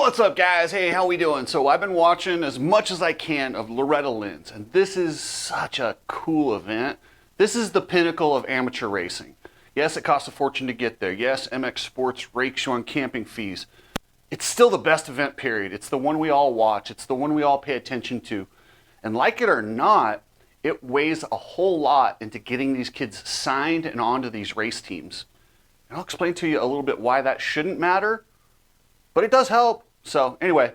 What's up, guys? Hey, how we doing? So I've been watching as much as I can of Loretta Lynn's, and this is such a cool event. This is the pinnacle of amateur racing. Yes, it costs a fortune to get there. Yes, MX Sports rakes you on camping fees. It's still the best event, period. It's the one we all watch. It's the one we all pay attention to. And like it or not, it weighs a whole lot into getting these kids signed and onto these race teams. And I'll explain to you a little bit why that shouldn't matter, but it does help. So anyway,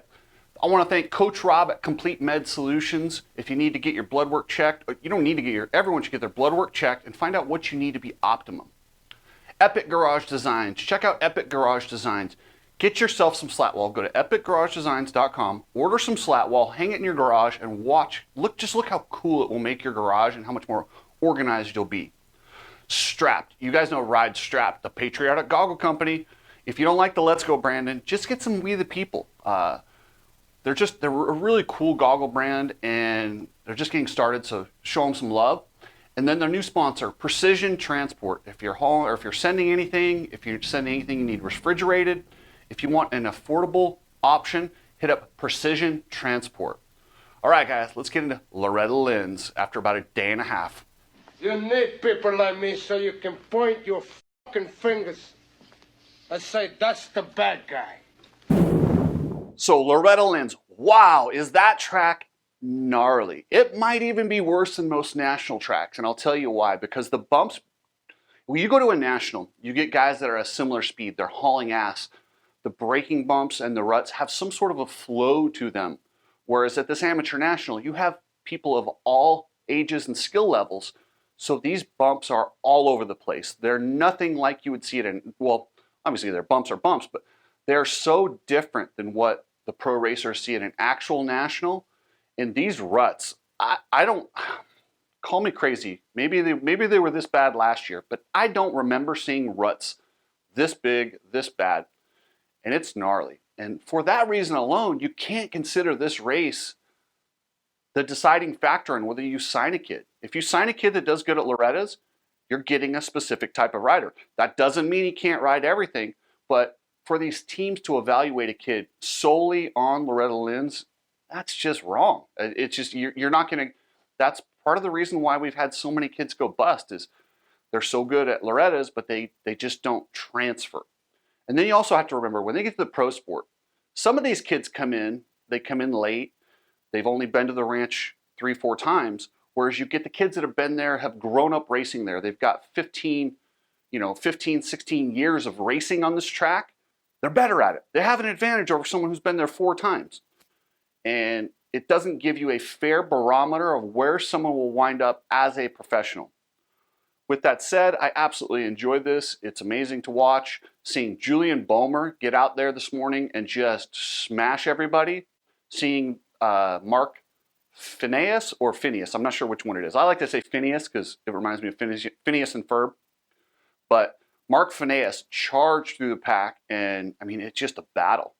I want to thank Coach Rob at Complete Med Solutions. If you need to get your blood work checked, you don't need to get everyone should get their blood work checked and find out what you need to be optimum. Epic Garage Designs. Check out Epic Garage Designs. Get yourself some slat wall. Go to epicgaragedesigns.com, order some slat wall, hang it in your garage, and watch. Just look how cool it will make your garage and how much more organized you'll be. Strapped. You guys know Ride Strapped, the patriotic goggle company. If you don't like the Let's Go Brandon, just get some We the People. They're a really cool goggle brand, and they're just getting started, so show them some love. And then their new sponsor, Precision Transport. If you're hauling, or if you're sending anything, you need refrigerated. If you want an affordable option, hit up Precision Transport. All right, guys, let's get into Loretta Lynn's after about a day and a half. You need people like me so you can point your fucking fingers and say, that's the bad guy. So Loretta Lynn's, wow, is that track gnarly? It might even be worse than most national tracks, and I'll tell you why. Because the bumps, when you go to a national, you get guys that are a similar speed. They're hauling ass. The braking bumps and the ruts have some sort of a flow to them. Whereas at this amateur national, you have people of all ages and skill levels. So these bumps are all over the place. They're nothing like you would see it in, well, obviously their bumps are bumps, but they're so different than what the pro racers see at an actual national. In these ruts, I don't, call me crazy. Maybe they were this bad last year, but I don't remember seeing ruts this big, this bad. And it's gnarly. And for that reason alone, you can't consider this race the deciding factor in whether you sign a kid. If you sign a kid that does good at Loretta's, you're getting a specific type of rider. That doesn't mean he can't ride everything, but for these teams to evaluate a kid solely on Loretta Lynn's, that's just wrong. It's just, you're not going to, that's part of the reason why we've had so many kids go bust is they're so good at Loretta's, but they just don't transfer. And then you also have to remember, when they get to the pro sport, some of these kids come in late, they've only been to the ranch 3-4 times, whereas you get the kids that have been there, have grown up racing there. They've got 15, 16 years of racing on this track. They're better at it. They have an advantage over someone who's been there 4 times. And it doesn't give you a fair barometer of where someone will wind up as a professional. With that said, I absolutely enjoyed this. It's amazing to watch. Seeing Julian Bomer get out there this morning and just smash everybody. Seeing Mark Phineas, I'm not sure which one it is. I like to say Phineas because it reminds me of Phineas and Ferb. But Mark Phineas charged through the pack, and I mean, it's just a battle.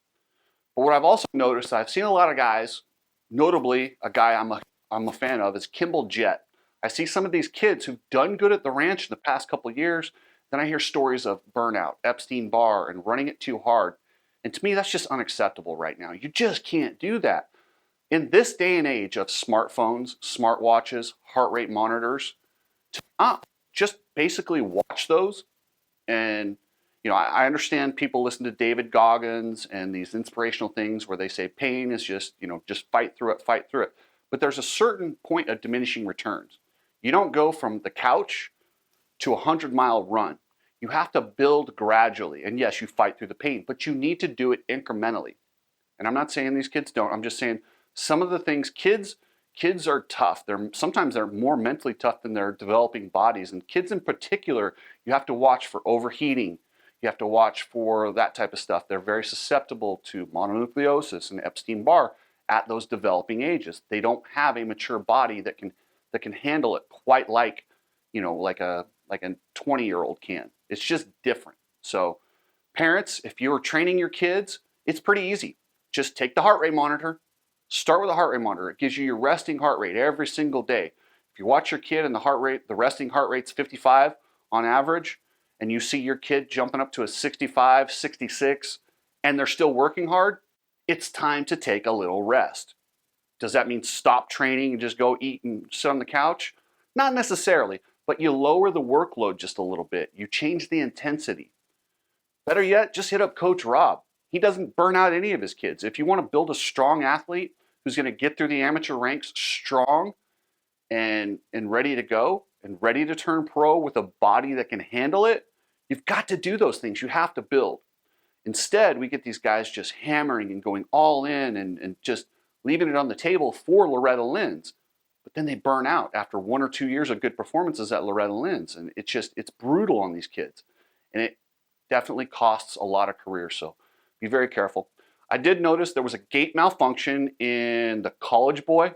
But what I've also noticed, I've seen a lot of guys, notably a guy I'm a fan of is Kimball Jett. I see some of these kids who've done good at the ranch in the past couple of years. Then I hear stories of burnout, Epstein-Barr, and running it too hard. And to me, that's just unacceptable right now. You just can't do that. In this day and age of smartphones, smartwatches, heart rate monitors, to not just basically watch those. And, I understand people listen to David Goggins and these inspirational things where they say pain is just fight through it. But there's a certain point of diminishing returns. You don't go from the couch to a 100-mile run. You have to build gradually. And yes, you fight through the pain, but you need to do it incrementally. And I'm not saying these kids don't. I'm just saying some of the things, kids are tough. Sometimes they're more mentally tough than their developing bodies. And kids in particular, you have to watch for overheating. You have to watch for that type of stuff. They're very susceptible to mononucleosis and Epstein-Barr at those developing ages. They don't have a mature body that can handle it quite like, like a 20-year-old can. It's just different. So parents, if you're training your kids, it's pretty easy. Just take the heart rate monitor, start with a heart rate monitor. It gives you your resting heart rate every single day. If you watch your kid and the resting heart rate's 55 on average, and you see your kid jumping up to a 65, 66, and they're still working hard, it's time to take a little rest. Does that mean stop training and just go eat and sit on the couch? Not necessarily, but you lower the workload just a little bit. You change the intensity. Better yet, just hit up Coach Rob. He doesn't burn out any of his kids. If you want to build a strong athlete who's going to get through the amateur ranks strong and ready to go and ready to turn pro with a body that can handle it, you've got to do those things. You have to build. Instead, we get these guys just hammering and going all in and just leaving it on the table for Loretta Lynn's. But then they burn out after 1 or 2 years of good performances at Loretta Lynn's. And it's brutal on these kids. And it definitely costs a lot of careers. So be very careful. I did notice there was a gait malfunction in the college boy.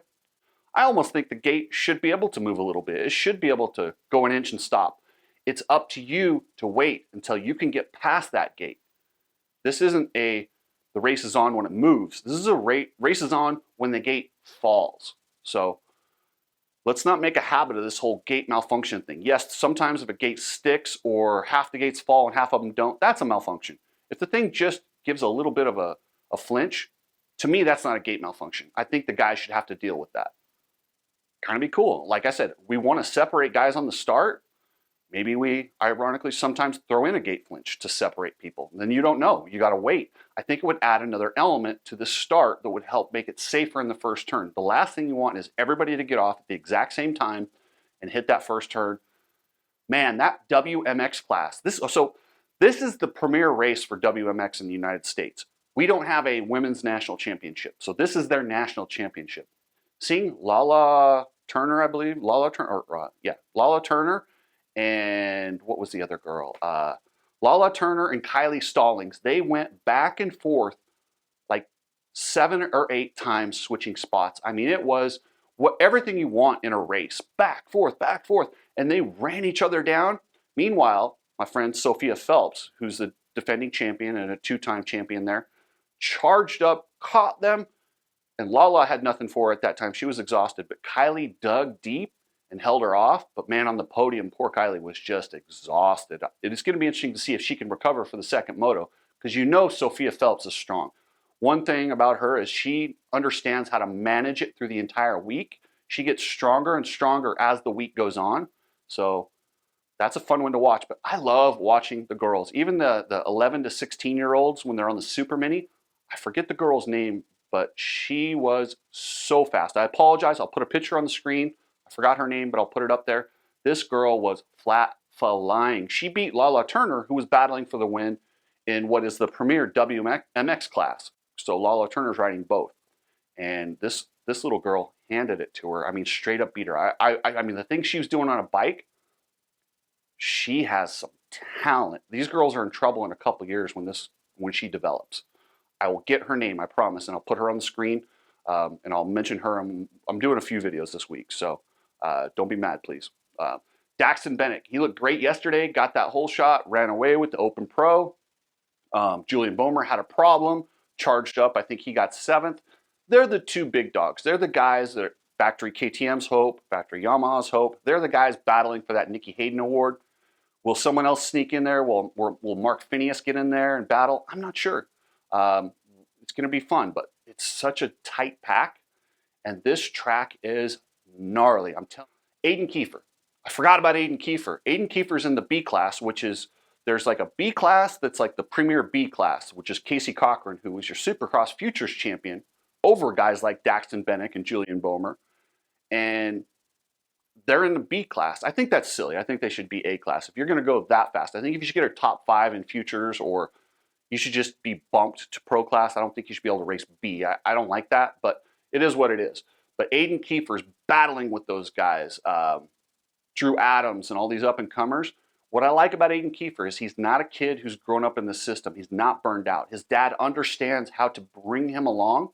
I almost think the gait should be able to move a little bit. It should be able to go an inch and stop. It's up to you to wait until you can get past that gait. This isn't the race is on when it moves. This is a race is on when the gate falls. So let's not make a habit of this whole gate malfunction thing. Yes, sometimes if a gate sticks or half the gates fall and half of them don't, that's a malfunction. If the thing just gives a little bit of a flinch, to me, that's not a gate malfunction. I think the guy should have to deal with that. Kind of be cool. Like I said, we want to separate guys on the start. Maybe we, ironically, sometimes throw in a gate flinch to separate people. Then you don't know. You got to wait. I think it would add another element to the start that would help make it safer in the first turn. The last thing you want is everybody to get off at the exact same time and hit that first turn. Man, that WMX class. This is the premier race for WMX in the United States. We don't have a women's national championship. So this is their national championship. Seeing Lala Turner, I believe. Lala Turner. And what was the other girl? Lala Turner and Kylie Stallings. They went back and forth like 7 or 8 times switching spots. I mean, it was everything you want in a race. Back, forth. And they ran each other down. Meanwhile, my friend Sophia Phelps, who's the defending champion and a 2-time champion there, charged up, caught them, and Lala had nothing for her at that time. She was exhausted, but Kylie dug deep and held her off. But man, on the podium, poor Kylie was just exhausted. It is going to be interesting to see if she can recover for the second moto, because you know Sophia Phelps is strong. One thing about her is she understands how to manage it through the entire week. She gets stronger and stronger as the week goes on. So that's a fun one to watch. But I love watching the girls, even the 11 to 16-year-olds when they're on the Super Mini. I forget the girl's name, but she was so fast. I apologize. I'll put a picture on the screen. I forgot her name, but I'll put it up there. This girl was flat flying. She beat Lala Turner, who was battling for the win in what is the premier WMX class. So Lala Turner's riding both. And this little girl handed it to her. I mean, straight up beat her. I mean, the thing she was doing on a bike, she has some talent. These girls are in trouble in a couple years when she develops. I will get her name, I promise, and I'll put her on the screen, and I'll mention her. I'm doing a few videos this week, so don't be mad, please. Daxton Bennett, he looked great yesterday, got that whole shot, ran away with the Open Pro. Julian Boehmer had a problem, charged up. I think he got 7th. They're the 2 big dogs. They're the guys that are Factory KTM's hope, Factory Yamaha's hope. They're the guys battling for that Nikki Hayden Award. Will someone else sneak in there? Will Mark Phineas get in there and battle? I'm not sure. It's going to be fun, but it's such a tight pack, and this track is gnarly. I'm telling you. Aiden Kiefer. I forgot about Aiden Kiefer. Aiden Kiefer's in the B class, which is, there's like a B class that's like the premier B class, which is Casey Cochran, who was your Supercross Futures champion over guys like Daxton Bennett and Julian Boehmer. And they're in the B class. I think that's silly. I think they should be A class. If you're going to go that fast, I think if you should get a top 5 in Futures, or you should just be bumped to pro class. I don't think you should be able to race B. I don't like that, but it is what it is. But Aiden Kiefer's battling with those guys, Drew Adams and all these up-and-comers. What I like about Aiden Kiefer is he's not a kid who's grown up in the system. He's not burned out. His dad understands how to bring him along.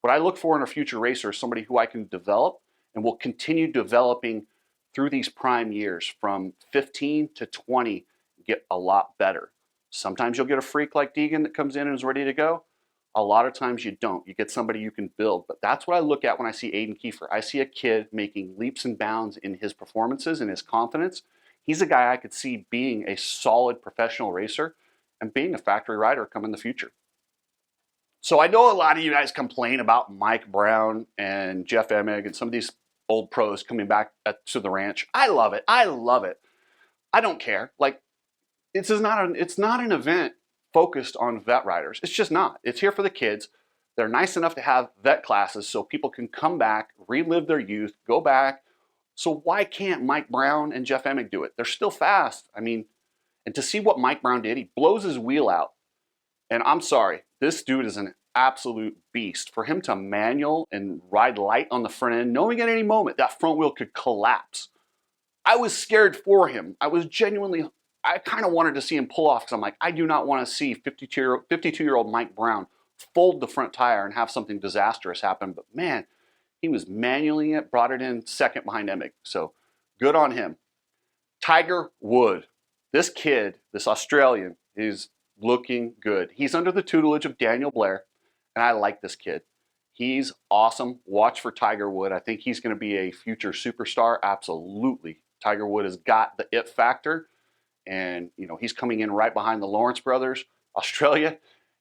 What I look for in a future racer is somebody who I can develop and will continue developing through these prime years from 15 to 20, get a lot better. Sometimes you'll get a freak like Deegan that comes in and is ready to go. A lot of times you don't. You get somebody you can build. But that's what I look at when I see Aiden Kiefer. I see a kid making leaps and bounds in his performances and his confidence. He's a guy I could see being a solid professional racer and being a factory rider come in the future. So I know a lot of you guys complain about Mike Brown and Jeff Emig and some of these old pros coming back to the ranch. I love it. I love it. I don't care. Like, it's not an event focused on vet riders. It's just not. It's here for the kids. They're nice enough to have vet classes so people can come back, relive their youth, go back. So why can't Mike Brown and Jeff Emig do it? They're still fast. I mean, and to see what Mike Brown did, he blows his wheel out. And I'm sorry, this dude is an absolute beast. For him to manual and ride light on the front end, knowing at any moment that front wheel could collapse, I was scared for him. I kind of wanted to see him pull off because I'm like, I do not want to see 52-year-old Mike Brown fold the front tire and have something disastrous happen. But man, he was manualing it, brought it in second behind Emig. So good on him. Tiger Wood, this kid, this Australian, is looking good. He's under the tutelage of Daniel Blair, and I like this kid. He's awesome. Watch for Tiger Wood. I think he's going to be a future superstar. Absolutely. Tiger Wood has got the it factor, and he's coming in right behind the Lawrence brothers. Australia,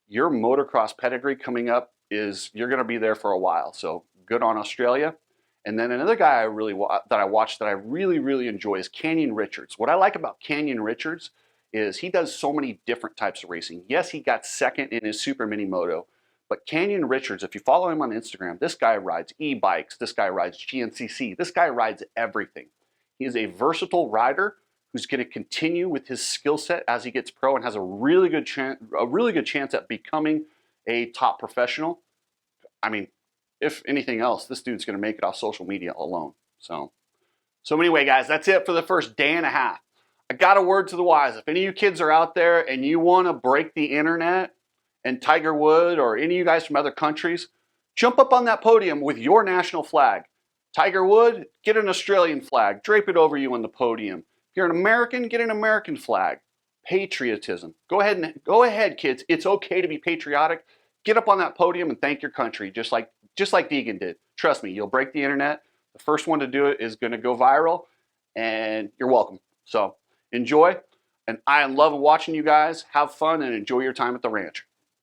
your motocross pedigree coming up you're going to be there for a while. So good on Australia. And then another guy that I watched that I really, really enjoy is Canyon Richards. What I like about Canyon Richards is he does so many different types of racing. Yes, he got second in his Super Mini Moto, but Canyon Richards, if you follow him on Instagram, this guy rides e-bikes, this guy rides GNCC, this guy rides everything. He is a versatile rider who's going to continue with his skill set as he gets pro and has a really good chance at becoming a top professional. I mean, if anything else, this dude's going to make it off social media alone. So anyway, guys, that's it for the first day and a half. I got a word to the wise. If any of you kids are out there and you want to break the internet and Tiger Wood or any of you guys from other countries, jump up on that podium with your national flag. Tiger Wood, get an Australian flag. Drape it over you on the podium. If you're an American, get an American flag. Patriotism. Go ahead, kids. It's okay to be patriotic. Get up on that podium and thank your country, just like Deegan did. Trust me, you'll break the internet. The first one to do it is going to go viral, and you're welcome. So enjoy, and I love watching you guys. Have fun and enjoy your time at the ranch.